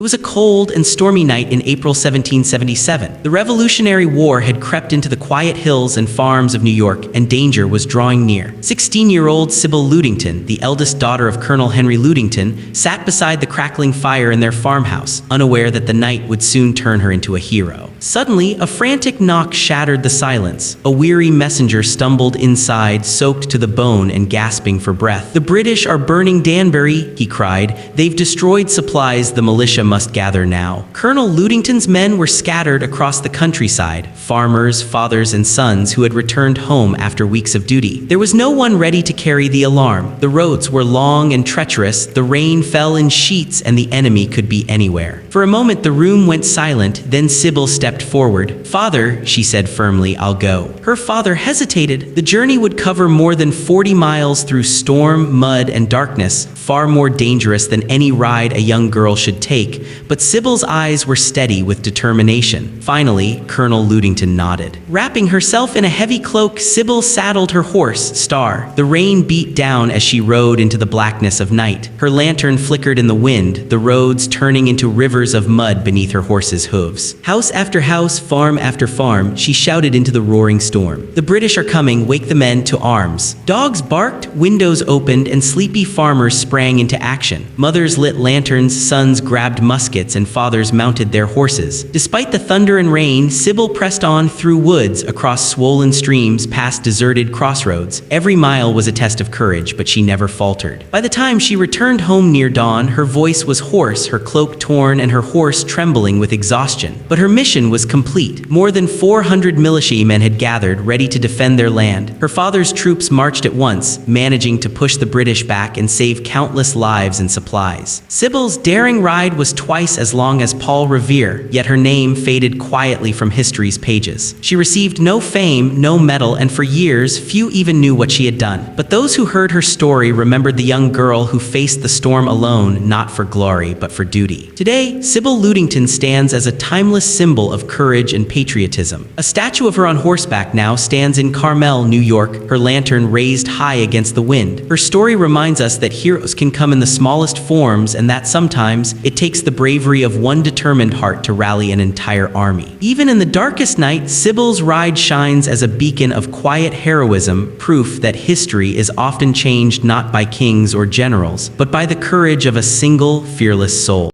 It was a cold and stormy night in April 1777. The Revolutionary War had crept into the quiet hills and farms of New York, and danger was drawing near. 16-year-old Sybil Ludington, the eldest daughter of Colonel Henry Ludington, sat beside the crackling fire in their farmhouse, unaware that the night would soon turn her into a hero. Suddenly, a frantic knock shattered the silence. A weary messenger stumbled inside, soaked to the bone and gasping for breath. "The British are burning Danbury," he cried. "They've destroyed supplies. The militia must gather now." Colonel Ludington's men were scattered across the countryside, farmers, fathers, and sons who had returned home after weeks of duty. There was no one ready to carry the alarm. The roads were long and treacherous, the rain fell in sheets, and the enemy could be anywhere. For a moment the room went silent, then Sybil stepped forward. "Father," she said firmly, "I'll go." Her father hesitated. The journey would cover more than 40 miles through storm, mud, and darkness, far more dangerous than any ride a young girl should take, but Sybil's eyes were steady with determination. Finally, Colonel Ludington nodded. Wrapping herself in a heavy cloak, Sybil saddled her horse, Star. The rain beat down as she rode into the blackness of night. Her lantern flickered in the wind, the roads turning into rivers of mud beneath her horse's hooves. House after house, farm after farm, she shouted into the roaring storm. "The British are coming, wake the men to arms." Dogs barked, windows opened, and sleepy farmers sprang into action. Mothers lit lanterns, sons grabbed muskets, and fathers mounted their horses. Despite the thunder and rain, Sybil pressed on through woods, across swollen streams, past deserted crossroads. Every mile was a test of courage, but she never faltered. By the time she returned home near dawn, her voice was hoarse, her cloak torn, and her horse trembling with exhaustion. But her mission was complete. More than 400 militiamen had gathered, ready to defend their land. Her father's troops marched at once, managing to push the British back and save countless lives and supplies. Sybil's daring ride was twice as long as Paul Revere, yet her name faded quietly from history's pages. She received no fame, no medal, and for years, few even knew what she had done. But those who heard her story remembered the young girl who faced the storm alone, not for glory, but for duty. Today, Sybil Ludington stands as a timeless symbol of courage and patriotism. A statue of her on horseback now stands in Carmel, New York, her lantern raised high against the wind. Her story reminds us that heroes can come in the smallest forms, and that sometimes it takes the bravery of one determined heart to rally an entire army. Even in the darkest night, Sybil's ride shines as a beacon of quiet heroism, proof that history is often changed not by kings or generals, but by the courage of a single, fearless soul.